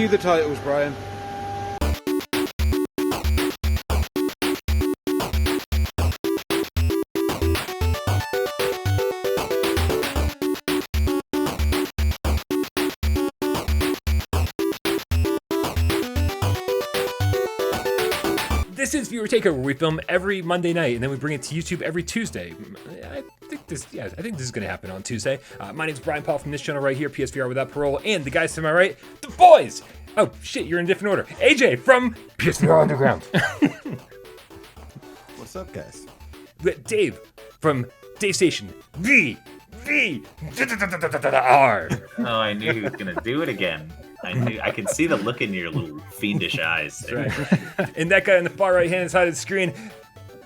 Cue the titles, Brian. This is Viewer Takeover. We film every Monday night, and then we bring it to YouTube every Tuesday. I think this is going to happen on Tuesday. My name's Brian Paul from this channel right here, PSVR Without Parole, and the guys to my right, the boys. Oh shit, you're in a different order. AJ from PSVR Underground. What's up, guys? We got Dave from Dave Station R. Oh, I knew he was going to do it again. I can see the look in your little fiendish eyes. That's right. And that guy on the far right-hand side of the screen,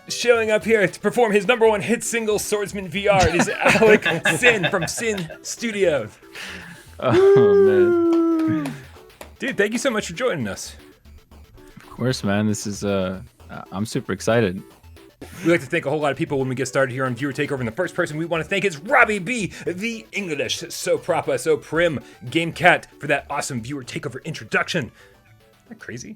showing up here to perform his #1 hit single, Swordsman VR, it is Alek Sinn from Sinn Studios. Oh, man. Dude, thank you so much for joining us. Of course, man. This is, I'm super excited. We like to thank a whole lot of people when we get started here on Viewer Takeover, and the first person we want to thank is Robbie B, the English, so proper, so prim, Game Cat, for that awesome Viewer Takeover introduction. Isn't that crazy?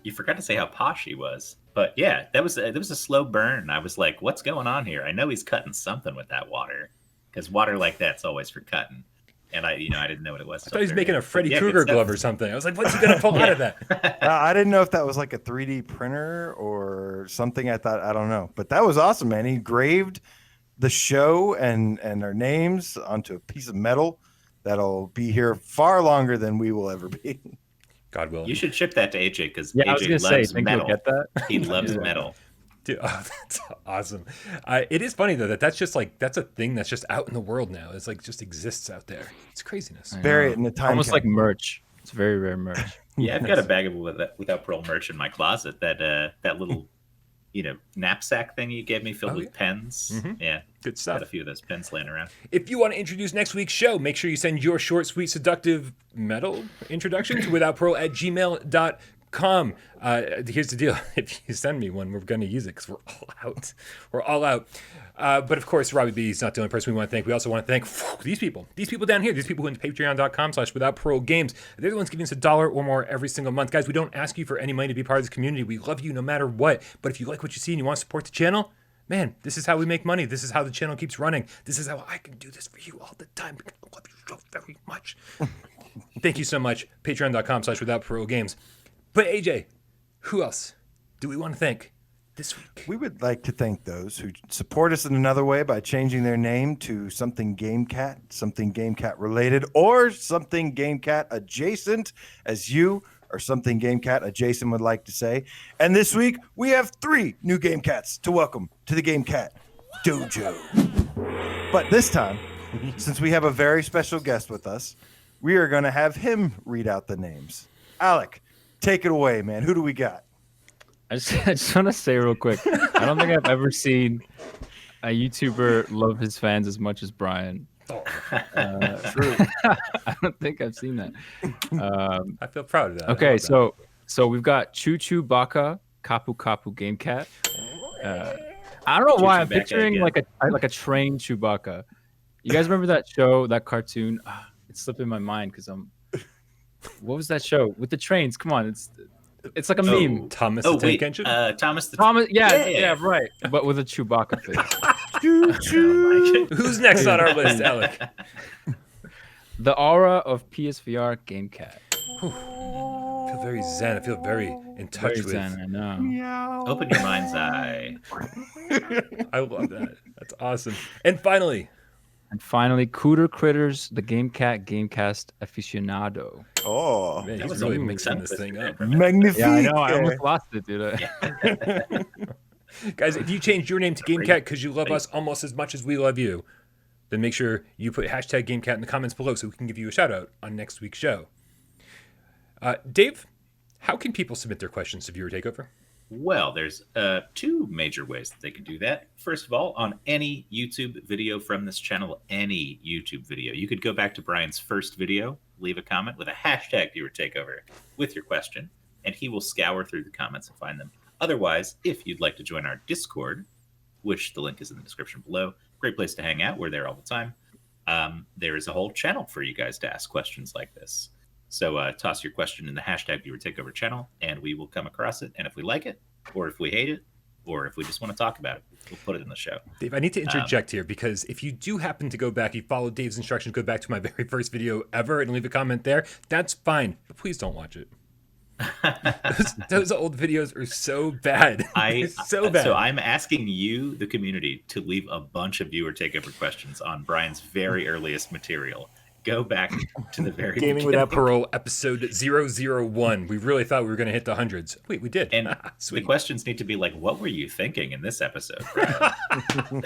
You forgot to say how posh he was. But yeah, that was a slow burn. I was like, what's going on here? I know he's cutting something with that water, because water like that's always for cutting. And I didn't know what it was. I thought he was making a Freddy Krueger glove or something. I was like, what's he going to pull out of that? I didn't know if that was like a 3D printer or something. I don't know. But that was awesome, man. He engraved the show and our names onto a piece of metal that'll be here far longer than we will ever be. God willing. You should ship that to AJ, because Yeah, I was AJ gonna loves say, think metal. you'll get that? He loves metal. Dude, oh, that's awesome. It is funny though that's just like that's a thing that's just out in the world now. It's like just exists out there. It's craziness. Bury it in the time. Almost like merch. It's very rare merch. Yeah, I've got a bag of Without Parole merch in my closet. That little, knapsack thing you gave me filled with pens. Mm-hmm. Yeah, Good stuff. got a few of those pens laying around. If you want to introduce next week's show, make sure you send your short, sweet, seductive metal introduction to withoutparole@gmail.com. Here's the deal. If you send me one, we're going to use it because we're all out. We're all out. But of course, Robbie B is not the only person we want to thank. We also want to thank these people down here, these people who went to patreon.com/withoutparolegames. They're the ones giving us $1 or more every single month. Guys, we don't ask you for any money to be part of this community. We love you no matter what. But if you like what you see and you want to support the channel, man, this is how we make money. This is how the channel keeps running. This is how I can do this for you all the time because I love you so very much. Thank you so much. Patreon.com/withoutparolegames. But AJ, who else do we want to thank this week? We would like to thank those who support us in another way by changing their name to something GameCat, something GameCat related, or something GameCat adjacent, as you or something GameCat adjacent would like to say. And this week, we have 3 new GameCats to welcome to the GameCat Dojo. But this time, since we have a very special guest with us, we are going to have him read out the names. Alek, take it away, man. Who do we got? I just want to say real quick, I don't think I've ever seen a YouTuber love his fans as much as Brian. True. I don't think I've seen that. I feel proud of that. Okay, so we've got Choo Choo Baka, Kapu Kapu Game Cat. I don't know why I'm Baka picturing again. like a trained Chewbacca. You guys remember that show, that cartoon? It's slipping my mind because what was that show with the trains? Come on, it's like a meme. Thomas the Tank Engine? Thomas, right. But with a Chewbacca face. Who's next on our list, Alek? The aura of PSVR Game Cat. I feel very zen. I feel very in touch Very with. zen, I know. Open your mind's eye. I love that. That's awesome. And finally, Cooter Critters, the Game Cat Gamecast aficionado. Oh, man, That he's was really a mixing this thing up. magnifique. Yeah, I know. I almost lost it, dude. Guys, if you change your name to GameCat because you love us almost as much as we love you, then make sure you put hashtag GameCat in the comments below so we can give you a shout out on next week's show. Dave, how can people submit their questions to Viewer Takeover? Well, there's 2 major ways that they can do that. First of all, on any YouTube video from this channel, any YouTube video, you could go back to Brian's first video, leave a comment with a hashtag Viewer Takeover with your question, and he will scour through the comments and find them. Otherwise, if you'd like to join our Discord, which the link is in the description below, great place to hang out. We're there all the time. There is a whole channel for you guys to ask questions like this. So toss your question in the hashtag Viewer Takeover channel, and we will come across it. And if we like it, or if we hate it, or if we just want to talk about it, we'll put it in the show. Dave, I need to interject here because if you do happen to go back, you follow Dave's instructions, go back to my very first video ever and leave a comment there, that's fine. But please don't watch it. those old videos are so bad. So bad. So I'm asking you, the community, to leave a bunch of Viewer Takeover questions on Brian's very earliest material. Go back to the very Gaming beginning. Without Parole, episode 001. We really thought we were going to hit the hundreds. Wait, we did. And the questions need to be like, what were you thinking in this episode, Brian?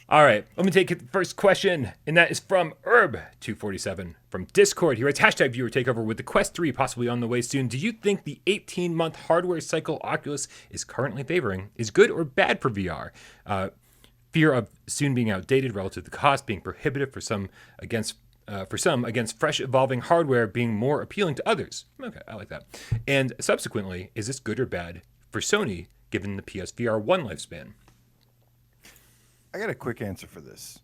All right, let me take the first question, and that is from Herb247 from Discord. He writes, hashtag Viewer Takeover, with the Quest 3 possibly on the way soon, do you think the 18-month hardware cycle Oculus is currently favoring is good or bad for VR? Fear of soon being outdated relative to the cost, being prohibitive for some against fresh evolving hardware being more appealing to others. Okay, I like that. And subsequently, is this good or bad for Sony given the PSVR 1 lifespan? I got a quick answer for this.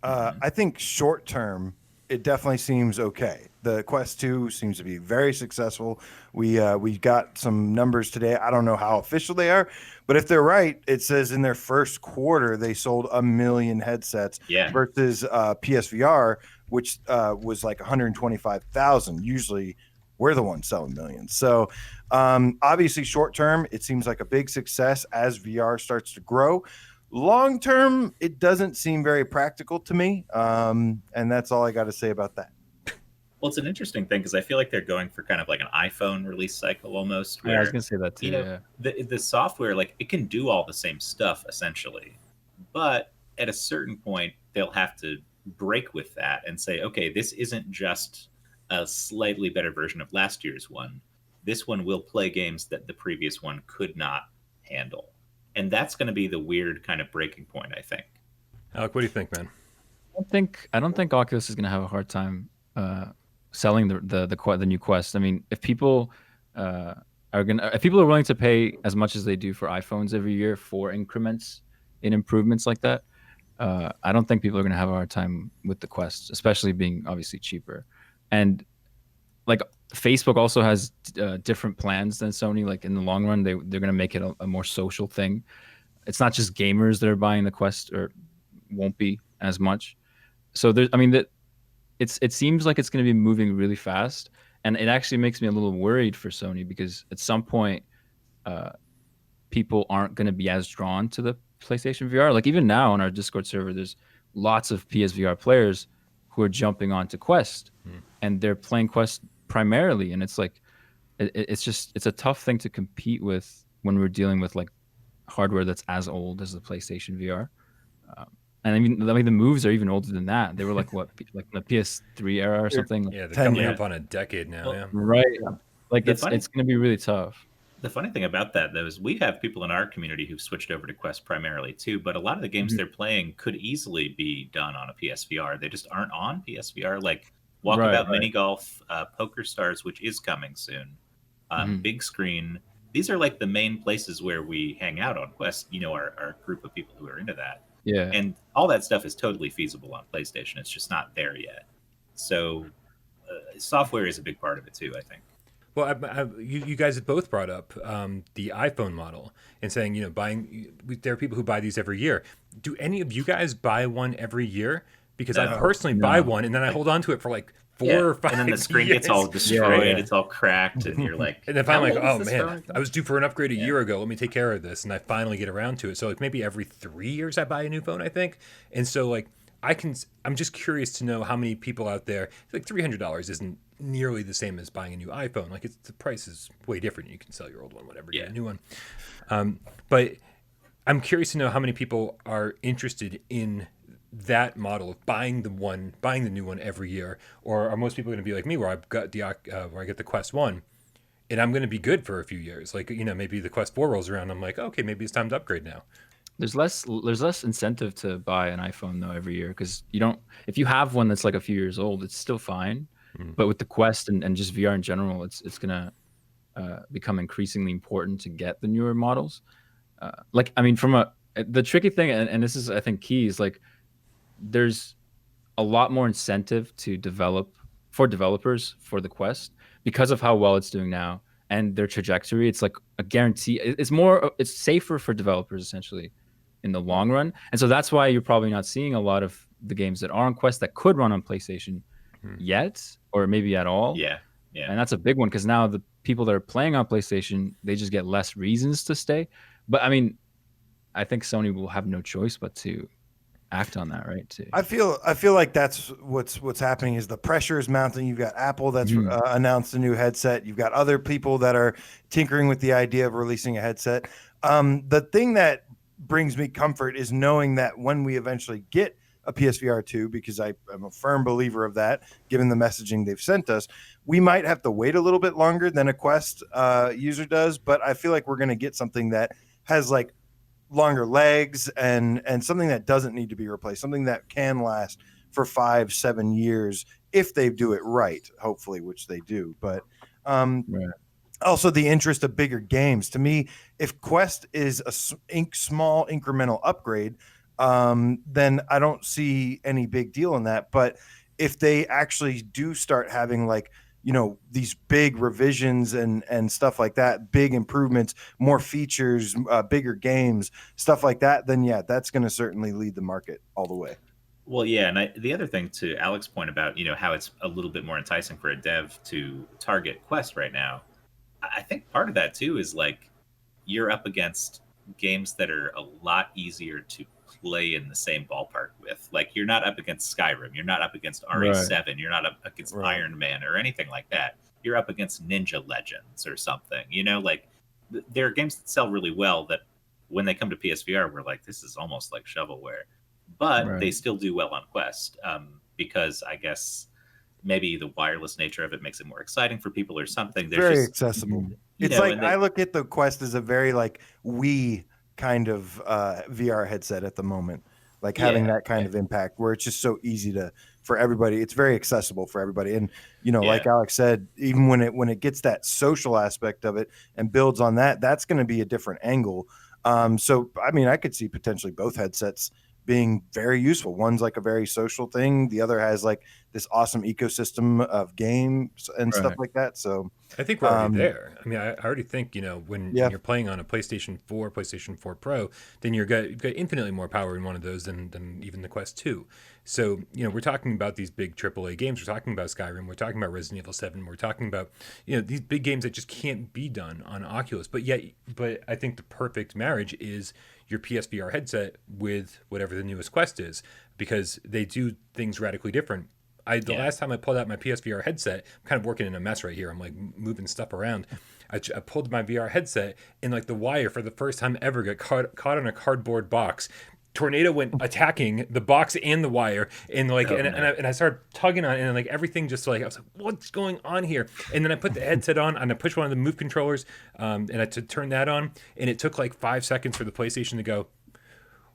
I think short term, it definitely seems okay. The Quest 2 seems to be very successful. We got some numbers today. I don't know how official they are, but if they're right, it says in their first quarter they sold 1 million headsets versus PSVR, which was like 125,000. Usually we're the ones selling millions. So obviously short term, it seems like a big success as VR starts to grow. Long term, it doesn't seem very practical to me, and that's all I got to say about that. Well, it's an interesting thing because I feel like they're going for kind of like an iPhone release cycle almost. Where, I was gonna say that too. You know, the software, like, it can do all the same stuff essentially, but at a certain point they'll have to break with that and say, okay, this isn't just a slightly better version of last year's one. This one will play games that the previous one could not handle. And that's going to be the weird kind of breaking point, I think. Alek, what do you think, man? I don't think Oculus is going to have a hard time selling the new Quest. I mean, if people if people are willing to pay as much as they do for iPhones every year for increments in improvements like that, I don't think people are going to have a hard time with the Quest, especially being obviously cheaper. And like Facebook also has different plans than Sony. Like in the long run, they're going to make it a more social thing. It's not just gamers that are buying the Quest, or won't be as much. So it seems like it's going to be moving really fast, and it actually makes me a little worried for Sony because at some point, people aren't going to be as drawn to the PlayStation VR. Like even now on our Discord server, there's lots of PSVR players who are jumping onto Quest, and they're playing Quest primarily, and it's like it's a tough thing to compete with when we're dealing with like hardware that's as old as the PlayStation VR. And I mean the moves are even older than that. They were like what, like the PS3 era or something. Yeah, they're coming up on a decade now. Well, right. Like it's going to be really tough. The funny thing about that, though, is we have people in our community who've switched over to Quest primarily too, but a lot of the games they're playing could easily be done on a PSVR. They just aren't on PSVR. Like Walkabout Mini Golf, Poker Stars, which is coming soon, Big Screen. These are like the main places where we hang out on Quest, you know, our group of people who are into that. Yeah. And all that stuff is totally feasible on PlayStation. It's just not there yet. So software is a big part of it too, I think. Well, you guys have both brought up the iPhone model and saying, you know, there are people who buy these every year. Do any of you guys buy one every year? Because I personally buy one and then I hold on to it for like 4 or 5 years. And then the screen gets all destroyed. It's all cracked. And you're like... And then finally, like, oh man, I was due for an upgrade a year ago. Let me take care of this. And I finally get around to it. So like maybe every 3 years I buy a new phone, I think. And so like I'm just curious to know how many people out there, like $300 isn't nearly the same as buying a new iPhone. Like the price is way different. You can sell your old one, whatever, get a new one. But I'm curious to know how many people are interested in that model of buying the new one every year, or are most people going to be like me, where I've got where I get the Quest 1, and I'm going to be good for a few years. Like, you know, maybe the Quest 4 rolls around, I'm like, okay, maybe it's time to upgrade now. There's less incentive to buy an iPhone though every year, because if you have one that's like a few years old, it's still fine. But with the Quest and just VR in general, it's gonna become increasingly important to get the newer models. Like, I mean, the tricky thing, and this is I think key, is like there's a lot more incentive to develop for developers for the Quest because of how well it's doing now and their trajectory. It's like a guarantee. It's safer for developers essentially in the long run. And so that's why you're probably not seeing a lot of the games that are on Quest that could run on PlayStation yet, or maybe at all. Yeah. And that's a big one because now the people that are playing on PlayStation, they just get less reasons to stay. But I mean, I think Sony will have no choice but to act on that, right? I feel like that's what's happening is the pressure is mounting. You've got Apple that's announced a new headset. You've got other people that are tinkering with the idea of releasing a headset. The thing that brings me comfort is knowing that when we eventually get a PSVR 2, because I am a firm believer of that, given the messaging they've sent us, we might have to wait a little bit longer than a Quest user does, but I feel like we're going to get something that has like longer legs and something that doesn't need to be replaced, something that can last for 5-7 years if they do it right, hopefully, which they do. But also the interest of bigger games. To me, if Quest is a small incremental upgrade, then I don't see any big deal in that. But if they actually do start having like, you know, these big revisions and stuff like that, big improvements, more features, bigger games, stuff like that, then yeah, that's going to certainly lead the market all the way. Well, yeah, and the other thing to Alex's point about, you know, how it's a little bit more enticing for a dev to target Quest right now, I think part of that too is like you're up against games that are a lot easier to play in the same ballpark with. Like you're not up against Skyrim, you're not up against RE7, you're not up against Iron Man or anything like that. You're up against Ninja Legends or something. You know, like there are games that sell really well that when they come to PSVR, we're like, this is almost like shovelware, but they still do well on Quest because I guess maybe the wireless nature of it makes it more exciting for people or something. There's very accessible. It's like I look at the Quest as a very like Wii kind of VR headset at the moment, like having that kind of impact where it's just so easy for everybody. It's very accessible for everybody. And, you know, like Alex said, even when it gets that social aspect of it and builds on that, that's going to be a different angle. So, I mean, I could see potentially both headsets being very useful. One's like a very social thing. The other has like this awesome ecosystem of games and stuff like that. So I think we're already there. I mean, I already think, you know, when you're playing on a PlayStation 4, PlayStation 4 Pro, then you've got infinitely more power in one of those than even the Quest 2. So, you know, we're talking about these big AAA games. We're talking about Skyrim. We're talking about Resident Evil 7. We're talking about, you know, these big games that just can't be done on Oculus. But I think the perfect marriage is your PSVR headset with whatever the newest Quest is, because they do things radically different. The last time I pulled out my PSVR headset, I'm kind of working in a mess right here. I'm like moving stuff around. I pulled my VR headset and like the wire for the first time ever got caught on a cardboard box. Tornado went attacking the box and the wire, and like and I started tugging on it, and like everything just like I was like, what's going on here? And then I put the headset on and I pushed one of the move controllers, and I turned that on, and it took like 5 seconds for the PlayStation to go,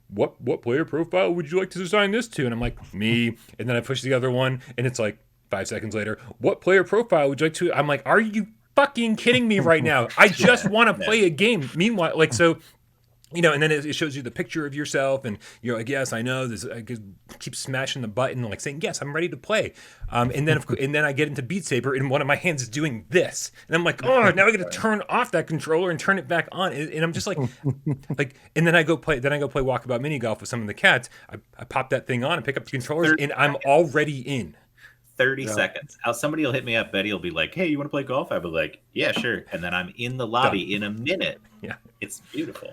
what player profile would you like to assign this to? And I'm like, me. And then I push the other one, and it's like 5 seconds later, what player profile would you like to? I'm like, are you fucking kidding me right now? I just want to play a game. Meanwhile, like, so, you know, and then it shows you the picture of yourself, and you're like, yes, I know this. I keep smashing the button, like saying, yes, I'm ready to play. And then I get into Beat Saber, and one of my hands is doing this, and I'm like, oh, now I got to turn off that controller and turn it back on, and I'm just like, and then I go play Walkabout Mini Golf with some of the cats. I pop that thing on and pick up the controllers, and I'm already in. 30 seconds. Somebody will hit me up. Betty will be like, hey, you want to play golf? I'll be like, yeah, sure. And then I'm in the lobby in a minute. Yeah, it's beautiful.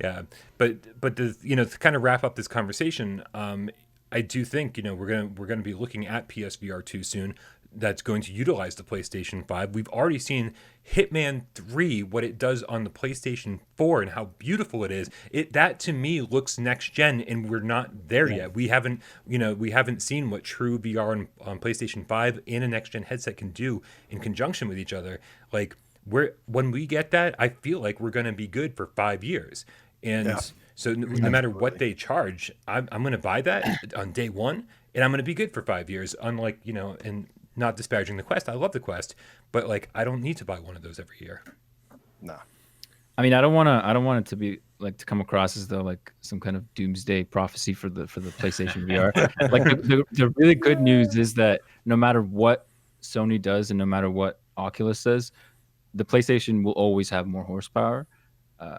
Yeah, but to kind of wrap up this conversation, I do think, you know, we're gonna be looking at PSVR 2 soon. That's going to utilize the PlayStation 5. We've already seen Hitman 3, what it does on the PlayStation 4 and how beautiful it is. That to me looks next gen, and we're not there yet. We haven't seen what true VR on PlayStation 5 and a next gen headset can do in conjunction with each other. Like when we get that, I feel like we're going to be good for 5 years. And so no matter what they charge, I'm going to buy that on day one, and I'm going to be good for 5 years. Unlike, you know, and not disparaging the Quest, I love the Quest, but like I don't need to buy one of those every year. No, I mean I don't want it to be like to come across as though like some kind of doomsday prophecy for the PlayStation VR. Like the really good news is that no matter what Sony does, and no matter what Oculus does, the PlayStation will always have more horsepower.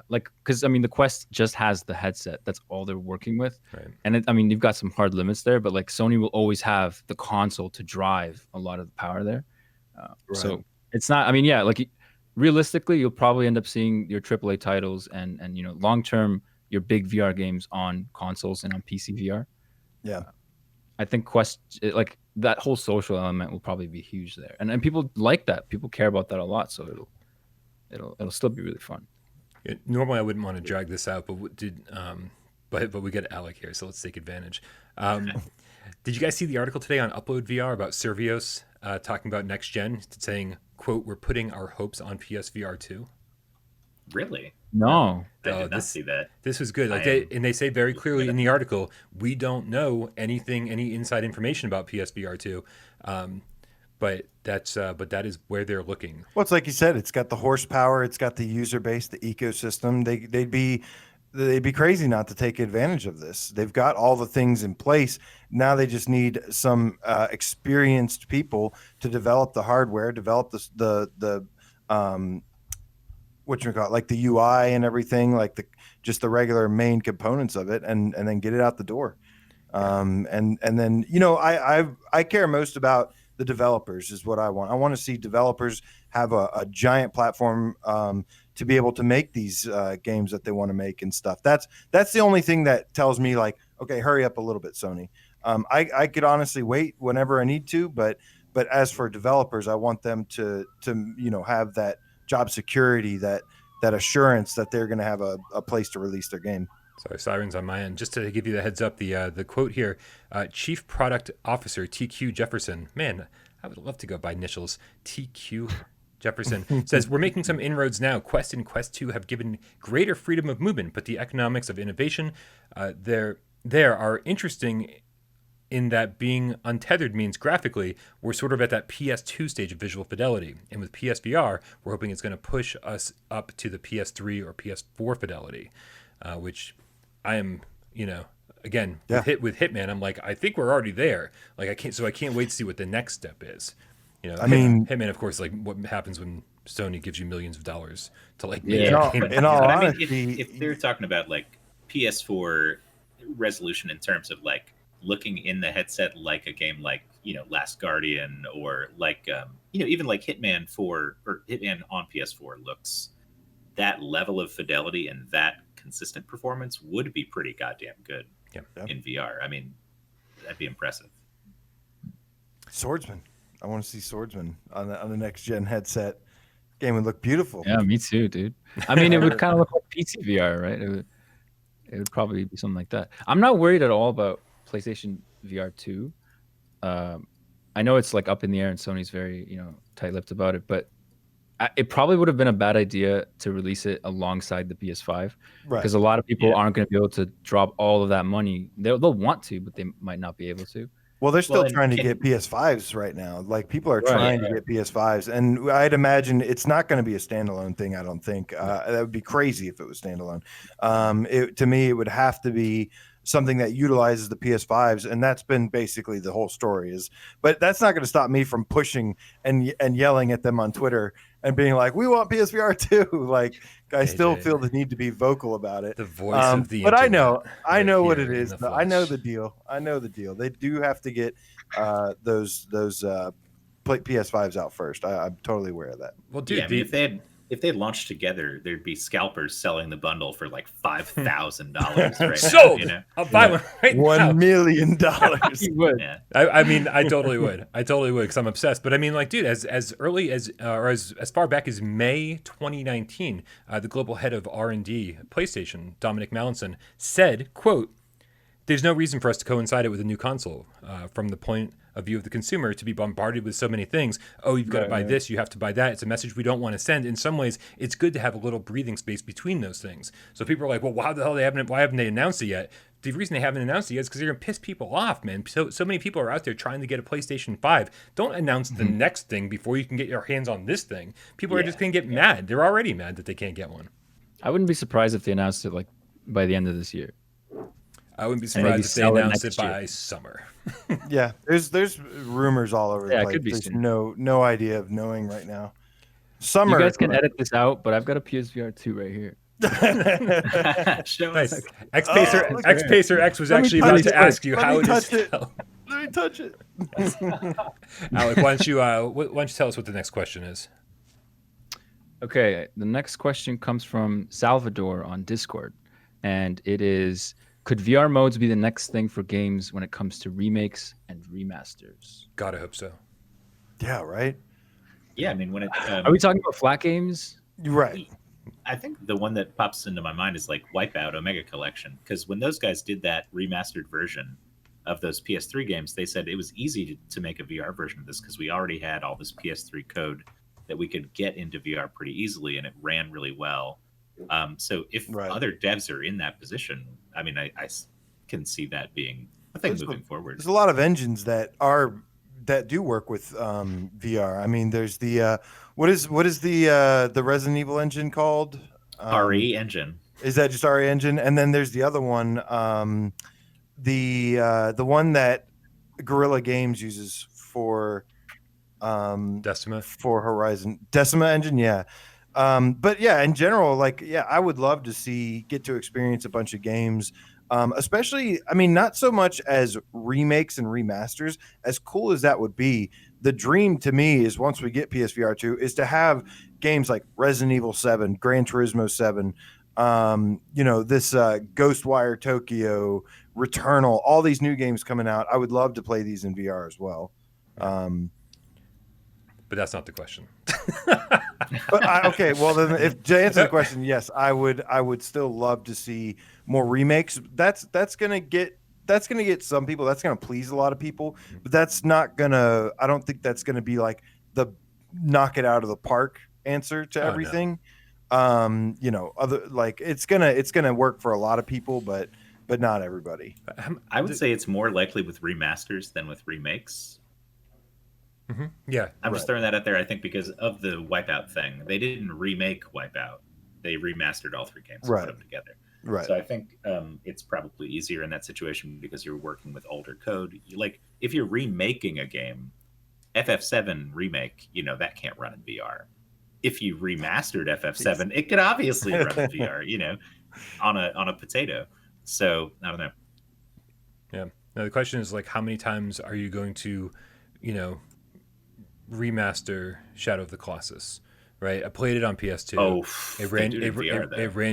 Because I mean, the Quest just has the headset. That's all they're working with. Right. And I mean, you've got some hard limits there, but like Sony will always have the console to drive a lot of the power there. So it's not. I mean, yeah, like realistically, you'll probably end up seeing your AAA titles and long term your big VR games on consoles and on PC VR. Yeah. I think Quest, like that whole social element, will probably be huge there, and people like that. People care about that a lot, so it'll still be really fun. Normally, I wouldn't want to drag this out, but but we get Alec here, so let's take advantage. Did you guys see the article today on Upload VR about Servios talking about next gen, saying, "quote We're putting our hopes on PSVR 2." Really? No. I did not see that. This was good. They say very clearly in the article, we don't know any inside information about PSVR 2, but that is where they're looking. Well, it's like you said, it's got the horsepower, it's got the user base, the ecosystem. They'd be crazy not to take advantage of this. They've got all the things in place. Now they just need some experienced people to develop the hardware, develop the what you call it, like the UI and everything, like just the regular main components of it, and then get it out the door. And then I care most about the developers is what I want. I want to see developers have a giant platform to be able to make these games that they want to make and stuff. That's the only thing that tells me like, okay, hurry up a little bit, Sony. I could honestly wait whenever I need to, but as for developers, I want them to have that job security, that assurance that they're going to have a place to release their game. Sorry, sirens on my end. Just to give you the heads up, the quote here, Chief Product Officer TQ Jefferson. Man, I would love to go by initials. TQ Jefferson says, we're making some inroads now. Quest and Quest 2 have given greater freedom of movement, but the economics of innovation there are interesting in that being untethered means graphically we're sort of at that PS2 stage of visual fidelity. And with PSVR, we're hoping it's going to push us up to the PS3 or PS4 fidelity, which I am, again, with Hitman, I'm like, I think we're already there. Like I can't wait to see what the next step is. Hitman, of course, like what happens when Sony gives you millions of dollars to like make a game. In all honesty, if they're talking about like PS4 resolution in terms of like looking in the headset like a game like Last Guardian or like even like Hitman 4 or Hitman on PS4 looks, that level of fidelity and that consistent performance would be pretty goddamn good in VR. I mean, that'd be impressive. Swordsman. I want to see Swordsman on the next gen headset. Game would look beautiful. Yeah, me too, dude. I mean, it would kind of look like PC VR, right? It would probably be something like that. I'm not worried at all about PlayStation VR 2. I know it's like up in the air and Sony's very, tight-lipped about it, but it probably would have been a bad idea to release it alongside the PS5, because a lot of people aren't going to be able to drop all of that money. They'll want to, but they might not be able to. Well, they're still trying to get PS5s right now. Like people are trying to get PS5s, and I'd imagine it's not going to be a standalone thing. I don't think that would be crazy if it was standalone. To me, it would have to be something that utilizes the PS5s, and that's been basically the whole story. But that's not going to stop me from pushing and yelling at them on Twitter and being like, "We want PSVR too." Like I still feel the need to be vocal about it. The voice of the but internet. I know what it is. I know the deal. They do have to get those PS5s out first. I'm totally aware of that. Well, dude, if they launched together, there'd be scalpers selling the bundle for like $5,000 right sold. now. I'll buy one right now. $1 million. You would. Yeah. I mean, I totally would. Because I'm obsessed. But I mean, like, dude, as early as or as far back as May 2019, the global head of R&D at PlayStation, Dominic Mallinson, said, "quote There's no reason for us to coincide it with a new console. From the point of view of the consumer, to be bombarded with so many things. Oh, you've got to buy this, you have to buy that. It's a message we don't want to send. In some ways, it's good to have a little breathing space between those things. So people are like, well, why haven't they announced it yet? The reason they haven't announced it yet is because they're going to piss people off, man. So many people are out there trying to get a PlayStation 5. Don't announce the next thing before you can get your hands on this thing. People are just going to get mad. They're already mad that they can't get one. I wouldn't be surprised if they announced it like by the end of this year. I wouldn't be And maybe surprised if they sell it announced it next year. by summer. Yeah, there's rumors all over the Yeah, it place. could be There's soon. no idea of knowing right now. Summer. You guys can edit this out, but I've got a PSVR 2 right here. Show Nice. us. X Pacer Oh, X Pacer X was Let me actually touch about to it. ask you Let how me it is touch it. spelled. Let me touch it. Alec, why don't you tell us what the next question is? Okay, the next question comes from Salvador on Discord, and it is: could VR modes be the next thing for games when it comes to remakes and remasters? Gotta hope so. Yeah, right. Yeah, I mean, when it. Are we talking about flat games? You're right. I think the one that pops into my mind is like Wipeout Omega Collection, because when those guys did that remastered version of those PS3 games, they said it was easy to make a VR version of this because we already had all this PS3 code that we could get into VR pretty easily, and it ran really well. So if Right. other devs are in that position, I mean, I can see that being a thing moving forward. There's a lot of engines that do work with VR. I mean, there's the what is the Resident Evil engine called? RE engine. Is that just RE engine? And then there's the other one, the one that Guerrilla Games uses for Decima. for Horizon Decima engine, yeah. But yeah, in general, like, yeah, I would love to get to experience a bunch of games, especially, I mean, not so much as remakes and remasters, as cool as that would be. The dream to me is once we get PSVR 2 is to have games like Resident Evil 7, Gran Turismo 7, this Ghostwire Tokyo, Returnal, all these new games coming out. I would love to play these in VR as well. But that's not the question. Okay, well then, if to answer the question, yes, I would still love to see more remakes. That's gonna get some people. That's gonna please a lot of people, but that's not gonna. I don't think that's gonna be like the knock it out of the park answer to everything. No. Other like it's gonna work for a lot of people, but not everybody. I would say it's more likely with remasters than with remakes. Mm-hmm. Yeah, I'm just throwing that out there. I think because of the Wipeout thing, they didn't remake Wipeout; they remastered all three games and put them together. Right. So I think it's probably easier in that situation because you're working with older code. Like if you're remaking a game, FF7 remake, that can't run in VR. If you remastered FF7, it could obviously run in VR. On a potato. So I don't know. Yeah. Now the question is like, how many times are you going to, remaster Shadow of the Colossus? Right, I played it on PS2. Oh, it ran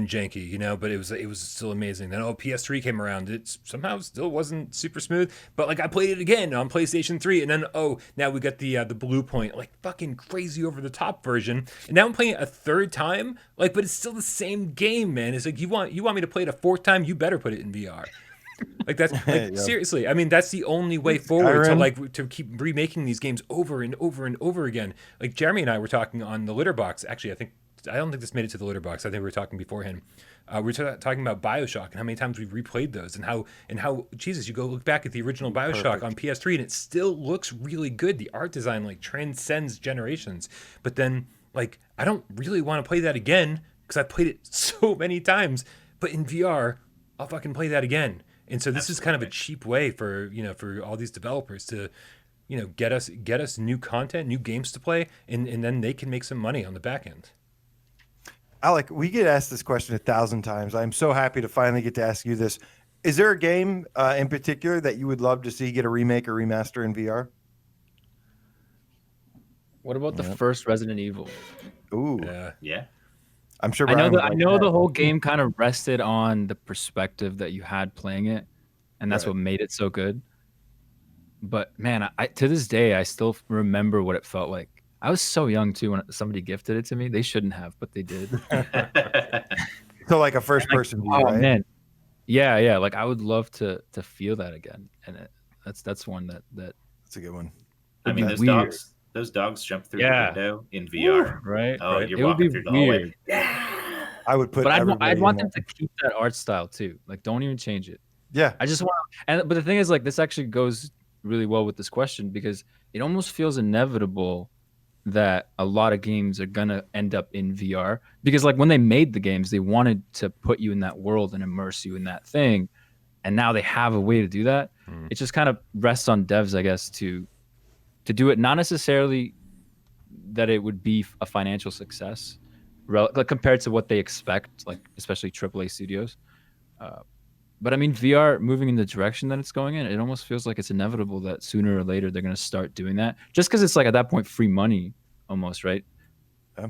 janky, but it was still amazing. Then PS3 came around. It somehow still wasn't super smooth, but like I played it again on PlayStation 3, and then now we got the Blue Point, like fucking crazy over the top version, and now I'm playing it a third time, like, but it's still the same game, man. It's like you want me to play it a fourth time, you better put it in VR. Like that's like, seriously. I mean, that's the only way forward to keep remaking these games over and over and over again. Like Jeremy and I were talking on the Litter Box. Actually, I don't think this made it to the Litter Box. I think we were talking beforehand. We were talking about BioShock and how many times we've replayed those, and how Jesus, you go look back at the original BioShock on PS3 and it still looks really good. The art design like transcends generations. But then like I don't really want to play that again because I've played it so many times. But in VR, I'll fucking play that again. And so this is kind of a cheap way for all these developers to, get us new content, new games to play, and then they can make some money on the back end. Alec, we get asked this question 1,000 times. I'm so happy to finally get to ask you this. Is there a game in particular that you would love to see get a remake or remaster in VR? What about the first Resident Evil? Ooh. Yeah. I'm sure. I know the whole game kind of rested on the perspective that you had playing it, and that's what made it so good. But man, I to this day I still remember what it felt like. I was so young too when somebody gifted it to me. They shouldn't have, but they did. So like a first person view, right? Man. Yeah. Like I would love to feel that again, and that's one that. That's a good one. I mean, those dogs jump through the window in VR, right? Oh, right. You're walking through the hallway. Yeah. I would put. But I'd want them to keep that art style too. Like, don't even change it. Yeah. I just want. But the thing is, like, this actually goes really well with this question because it almost feels inevitable that a lot of games are gonna end up in VR because, like, when they made the games, they wanted to put you in that world and immerse you in that thing. and now they have a way to do that. It just kind of rests on devs, I guess, to do it, not necessarily that it would be a financial success like compared to what they expect, like especially AAA studios. But I mean, VR moving in the direction that it's going in, it almost feels like it's inevitable that sooner or later they're going to start doing that, just because it's like at that point free money almost, right? Yeah.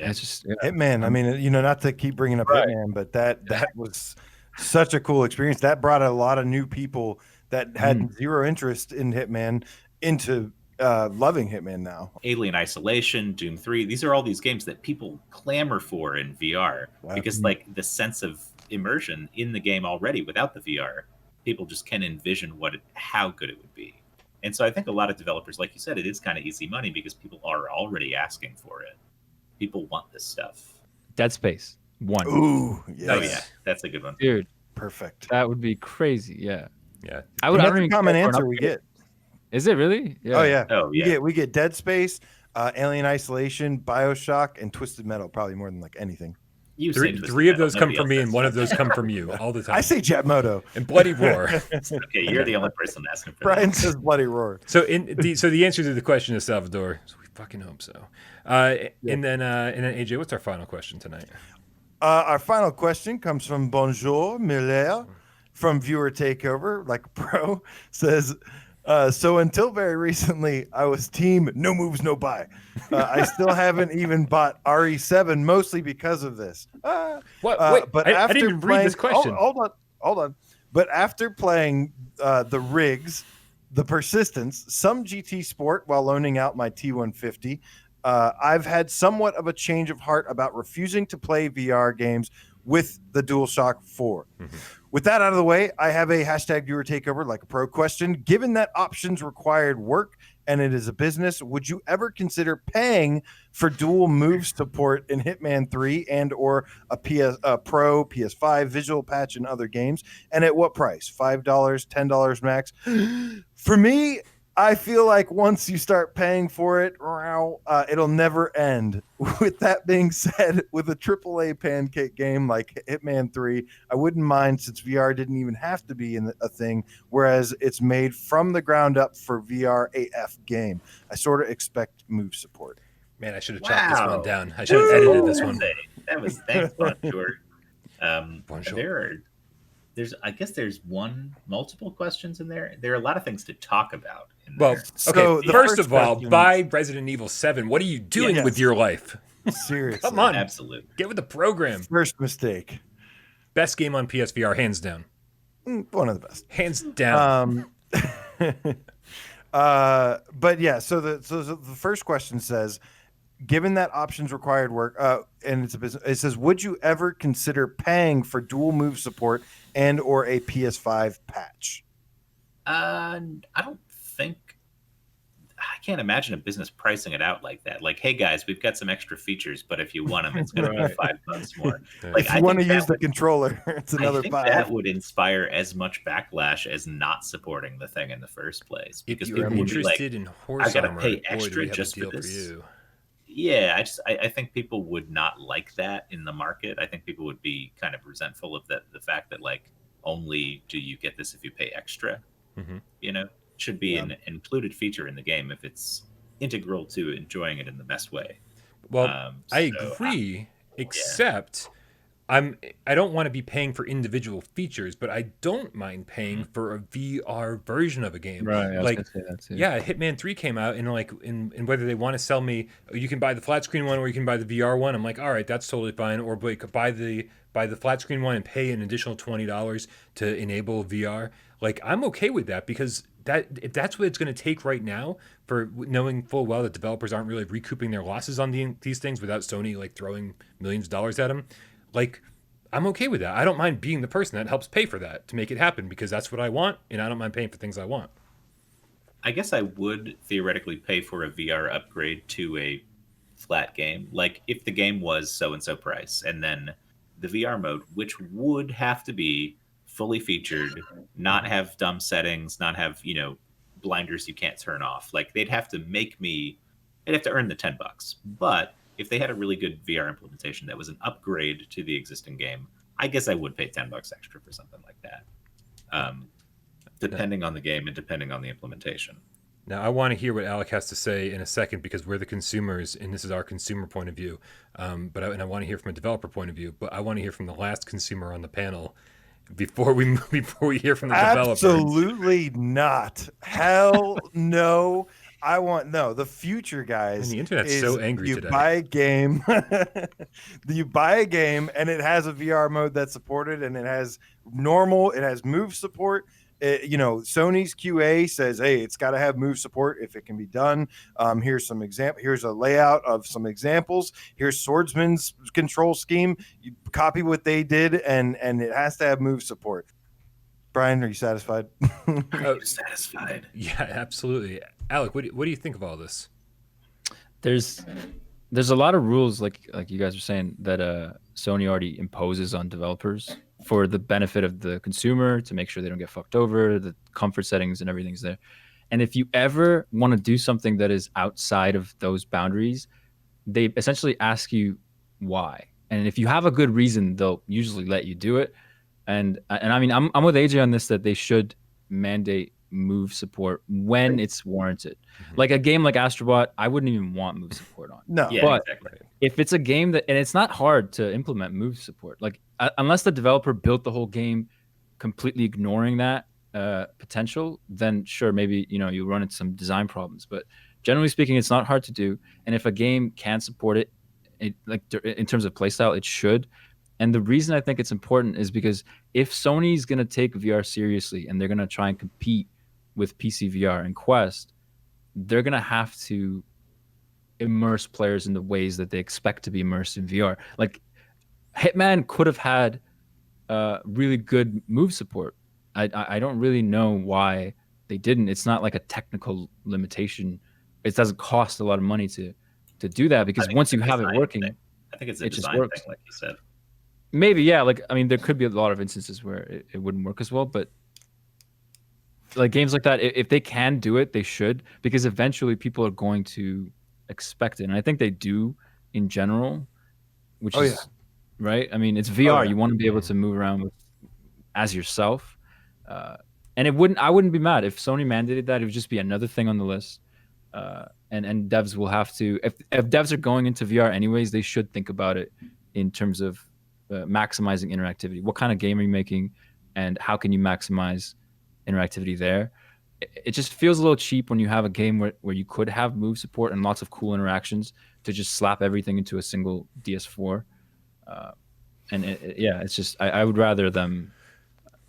It's just Hitman. I mean, you know, not to keep bringing up Hitman, but that was such a cool experience. That brought a lot of new people that had zero interest in Hitman into loving Hitman now. Alien Isolation, Doom 3, these are all these games that people clamor for in VR because like the sense of immersion in the game already without the VR, people just can envision how good it would be. And so I think a lot of developers, like you said, it is kind of easy money because people are already asking for it. People want this stuff. Dead Space 1. Ooh, yes. Oh yeah, that's a good one, dude. Perfect. That would be crazy. Yeah. I don't even common answer we get. Is it really? Yeah. Oh yeah. Oh yeah. We get Dead Space, Alien Isolation, BioShock, and Twisted Metal. Probably more than like anything. Three of those come from me, and one of those come from you all the time. I say Jetmoto and Bloody Roar. Okay, you're the only person asking for Brian that. says Bloody Roar. So the answer to the question is Salvador. So we fucking hope so. And then AJ, what's our final question tonight? Our final question comes from Bonjour Miller from Viewer Takeover, like a pro, says, so until very recently, I was team no moves, no buy. I still haven't even bought RE7, mostly because of this. What? Wait, but I after didn't even read this question. Hold on. But after playing the rigs, the persistence, some GT Sport while loaning out my T150, I've had somewhat of a change of heart about refusing to play VR games with the DualShock 4. With that out of the way, I have a hashtag viewer takeover like a pro question. Given that options required work and it is a business, would you ever consider paying for dual move support in Hitman 3 and or a Pro, PS5, visual patch, and other games? And at what price? $5, $10 max? For me, I feel like once you start paying for it, it'll never end. With that being said, with a AAA pancake game like Hitman 3, I wouldn't mind since VR didn't even have to be a thing, whereas it's made from the ground up for VR AF game. I sort of expect move support. Man, I should have chopped this one down. I should have edited this one. That was thanks, Bonjour. Bonjour. I guess there's multiple questions in there. There are a lot of things to talk about. Well, So okay. the First first of all, question- buy Resident Evil 7. What are you doing Yes. with your life? Seriously. Come on. Absolutely. Get with the program. First mistake. Best game on PSVR, hands down. One of the best. Hands down. But yeah, so the first question says, given that options required work, and it's a business, it says, would you ever consider paying for dual move support and or a PS5 patch? I don't think. I can't imagine a business pricing it out like that. Like, hey guys, we've got some extra features, but if you want them, it's going to be $5 more. Like, If you want to use the controller, it's another I think $5. that would inspire as much backlash as not supporting the thing in the first place. If Because you're people would be like, interested in horse I gotta armor, pay boy, do extra we have a just for deal this. you. Yeah, I think people would not like that in the market. I think people would be kind of resentful of the fact that like only do you get this if you pay extra. You know, it should be an included feature in the game if it's integral to enjoying it in the best way. Well, I agree, except I don't want to be paying for individual features, but I don't mind paying for a VR version of a game. Right. I was Like, gonna say that too. yeah, Hitman 3 came out, and like, in whether they want to sell me, you can buy the flat screen one or you can buy the VR one. I'm like, all right, that's totally fine. Or like, buy the flat screen one and pay an additional $20 to enable VR. Like, I'm okay with that because if that's what it's going to take right now, for knowing full well that developers aren't really recouping their losses on these things without Sony like throwing millions of dollars at them, like, I'm okay with that. I don't mind being the person that helps pay for that to make it happen because that's what I want, and I don't mind paying for things I want. I guess I would theoretically pay for a VR upgrade to a flat game. Like if the game was so and so price, and then the VR mode, which would have to be fully featured, not have dumb settings, not have, you know, blinders you can't turn off. Like they'd have to earn the $10. But if they had a really good VR implementation that was an upgrade to the existing game, I guess I would pay $10 extra for something like that. depending on the game and depending on the implementation. Now, I want to hear what Alec has to say in a second because we're the consumers, and this is our consumer point of view. But I want to hear from a developer point of view. But I want to hear from the last consumer on the panel before we hear from the developer. Absolutely not. Hell no. The future, guys. And the internet's so angry you today. Buy a game, you buy a game, and it has a VR mode that's supported, and it has move support. Sony's QA says, hey, it's got to have move support if it can be done. Here's some Here's a layout of some examples. Here's Swordsman's control scheme. You copy what they did, and it has to have move support. Brian, are you satisfied? Are you satisfied? Yeah, absolutely. Alec, what do you think of all this? There's a lot of rules, like you guys are saying, that Sony already imposes on developers for the benefit of the consumer, to make sure they don't get fucked over, the comfort settings and everything's there. And if you ever want to do something that is outside of those boundaries, they essentially ask you why. And if you have a good reason, they'll usually let you do it. And I mean, I'm with AJ on this, that they should mandate move support when it's warranted. Mm-hmm. Like a game like Astrobot, I wouldn't even want move support on. No, yeah, but exactly. If it's a game that, and it's not hard to implement move support, like unless the developer built the whole game completely ignoring that potential, then sure, maybe you run into some design problems. But generally speaking, it's not hard to do. And if a game can support it, like in terms of playstyle, it should. And the reason I think it's important is because if Sony's going to take VR seriously and they're going to try and compete with PC VR and Quest, they're going to have to immerse players in the ways that they expect to be immersed in VR. Like Hitman could have had really good move support. I don't really know why they didn't. It's not like a technical limitation. It doesn't cost a lot of money to do that, because once you have it working, I think it's a it just design works. thing, like you said. Maybe, yeah. Like, I mean, there could be a lot of instances where it wouldn't work as well, but like games like that, if they can do it, they should, because eventually people are going to expect it. And I think they do in general, which is right. I mean, it's VR. You want to be able to move around as yourself. And I wouldn't be mad if Sony mandated that. It would just be another thing on the list. And devs will have to, if devs are going into VR anyways, they should think about it in terms of maximizing interactivity. What kind of game are you making, and how can you maximize interactivity there? It just feels a little cheap when you have a game where you could have move support and lots of cool interactions, to just slap everything into a single DS4. It's just, I would rather them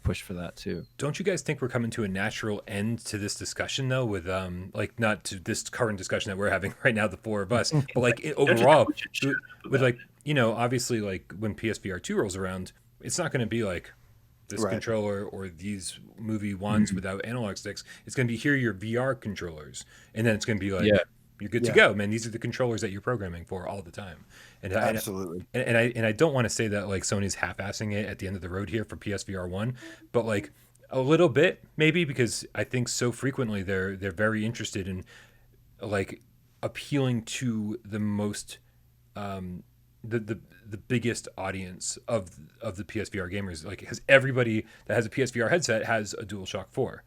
push for that too. Don't you guys think we're coming to a natural end to this discussion though, with like, not to this current discussion that we're having right now, the four of us, but like overall with like, obviously like when PSVR 2 rolls around, it's not going to be like this controller or these movie ones without analog sticks. It's going to be, here are your VR controllers, and then it's going to be like, you're good to go, man. These are the controllers that you're programming for all the time. And absolutely. I don't want to say that like Sony's half-assing it at the end of the road here for PSVR 1, but like a little bit maybe, because I think so frequently they're very interested in like appealing to the most the biggest audience of the PSVR gamers. Like, because everybody that has a PSVR headset has a DualShock 4.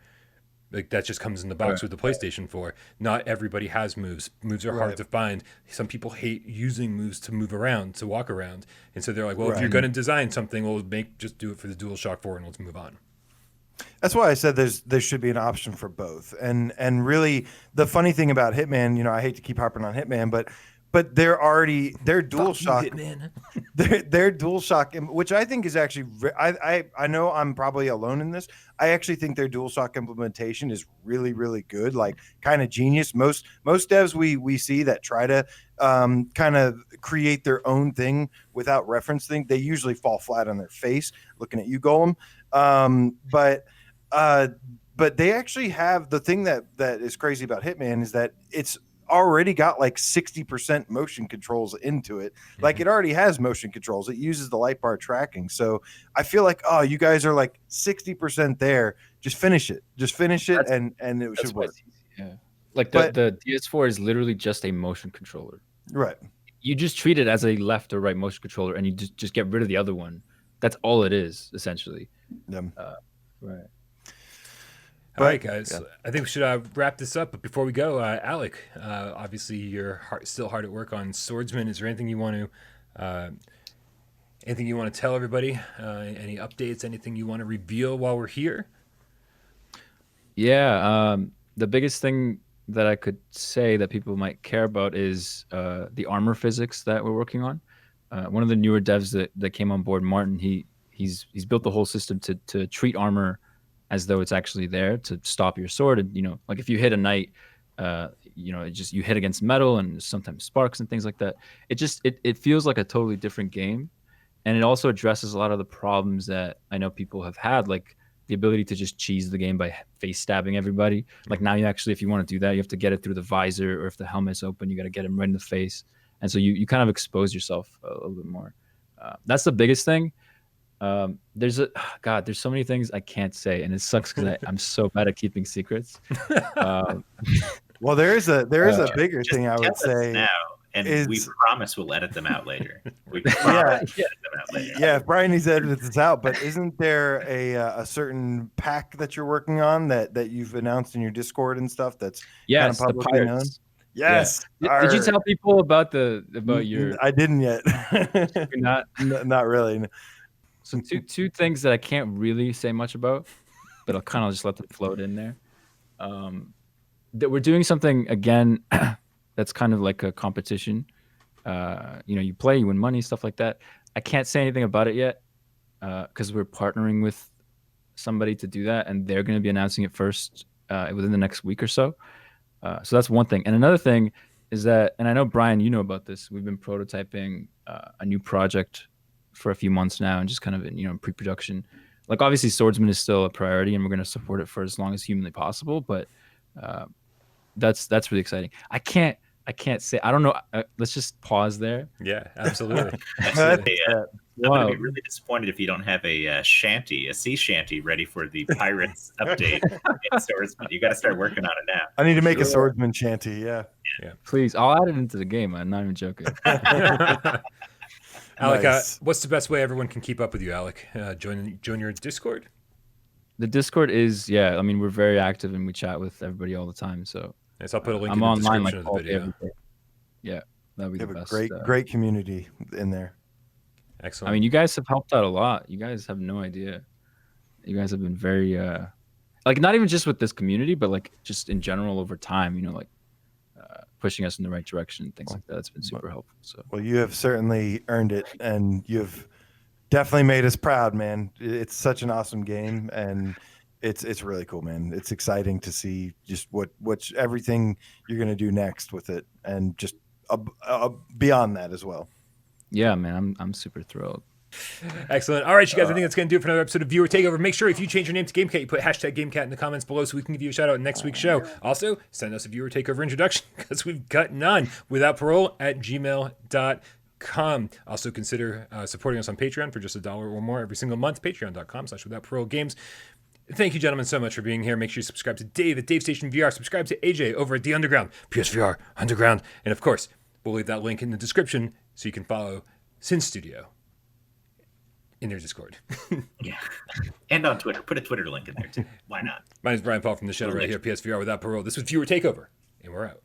Like, that just comes in the box with the PlayStation 4. Not everybody has moves. Moves are hard to find. Some people hate using moves to move around, to walk around. And so they're like, well, if you're going to design something, well, just do it for the DualShock 4 and let's move on. That's why I said there should be an option for both. And really, the funny thing about Hitman, I hate to keep harping on Hitman, but their DualShock, their DualShock, which I think is actually, I know I'm probably alone in this. I actually think their DualShock implementation is really, really good, like kind of genius. Most devs we see that try to kind of create their own thing without referencing, they usually fall flat on their face. Looking at you, Golem. But they actually have, the thing that is crazy about Hitman is that it's already got like 60% motion controls into it. Like, it already has motion controls. It uses the light bar tracking. So I feel like, oh, you guys are like 60% there. Just finish it. And it should work. Yeah. Like the DS4 is literally just a motion controller. Right. You just treat it as a left or right motion controller, and you just get rid of the other one. That's all it is, essentially. Yeah. Right. All right, guys. I think we should wrap this up. But before we go, Alec, obviously you're still hard at work on Swordsman. Is there anything you want to tell everybody? Any updates? Anything you want to reveal while we're here? Yeah, the biggest thing that I could say that people might care about is the armor physics that we're working on. One of the newer devs that came on board, Martin, he's built the whole system to treat armor as though it's actually there to stop your sword. And like if you hit a knight, you hit against metal and sometimes sparks and things like that. It feels like a totally different game, and it also addresses a lot of the problems that I know people have had, like the ability to just cheese the game by face stabbing everybody. Like now if you want to do that, you have to get it through the visor, or if the helmet's open, you got to get him right in the face. And so you kind of expose yourself a little bit more. That's the biggest thing. There's so many things I can't say, and it sucks because I'm so bad at keeping secrets. Well, there is a bigger thing I would say now, and we promise we'll edit them out later. We promise we'll edit them out later. Yeah, if Brian needs to edit this out, but isn't there a certain pack that you're working on that you've announced in your Discord and stuff that's kind of publicly known? Yes. Yeah. Did you tell people about your? I didn't yet. Not really. So two things that I can't really say much about, but I'll kind of just let them float in there. That we're doing something again that's kind of like a competition. You play, you win money, stuff like that. I can't say anything about it yet because we're partnering with somebody to do that, and they're going to be announcing it first within the next week or so. So that's one thing. And another thing is that, and I know, Brian, you know about this, we've been prototyping a new project for a few months now, and just kind of in pre-production. Like obviously Swordsman is still a priority, and we're going to support it for as long as humanly possible, but that's really exciting. I can't say, I don't know. Let's just pause there. Yeah, absolutely. I'm going to be really disappointed if you don't have a sea shanty ready for the Pirates update in Swordsman. You got to start working on it now. I need to make a Swordsman shanty. Yeah. Please, I'll add it into the game. I'm not even joking. Alek, Nice. What's the best way everyone can keep up with you, Alek? Join your Discord? The Discord is, we're very active and we chat with everybody all the time. So Yes, I'll put a link I'm in the online description of the all day, video. every day. Yeah, that'd be You the have best. a great community in there. Excellent. I mean, you guys have helped out a lot. You guys have no idea. You guys have been very, not even just with this community, but like just in general over time, pushing us in the right direction, things like that. It's been super helpful. So, Well, you have certainly earned it, and you've definitely made us proud, man. It's such an awesome game, and it's really cool, man. It's exciting to see just what's everything you're gonna do next with it, and just beyond that as well. yeah, man, I'm super thrilled. Excellent. All right, you guys, I think that's going to do it for another episode of Viewer Takeover. Make sure if you change your name to GameCat, you put hashtag GameCat in the comments below so we can give you a shout out in next week's show. Also, send us a Viewer Takeover introduction because we've got none without parole at gmail.com. Also, consider supporting us on Patreon for just $1 or more every single month. Patreon.com/withoutparolegames. Thank you, gentlemen, so much for being here. Make sure you subscribe to Dave at Dave Station VR. Subscribe to AJ over at The Underground, PSVR Underground. And of course, we'll leave that link in the description so you can follow Sin Studio in their Discord. Yeah. And on Twitter. Put a Twitter link in there, too. Why not? My name is Brian Paul from the channel right here, PSVR Without Parole. This was Viewer Takeover, and we're out.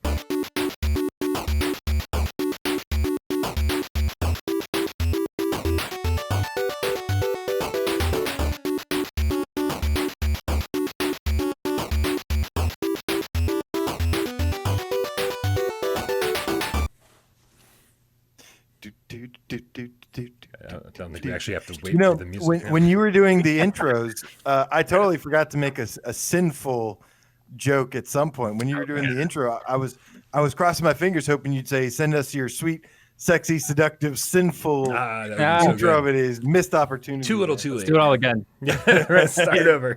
I don't think we actually have to wait for the music. When you were doing the intros, I totally forgot to make a sinful joke at some point. When you were doing the intro, I was crossing my fingers hoping you'd say, "Send us your sweet, sexy, seductive, sinful That would be so intro." good. It is missed opportunity. Too little, too late. Let's do it all again. Let's start over.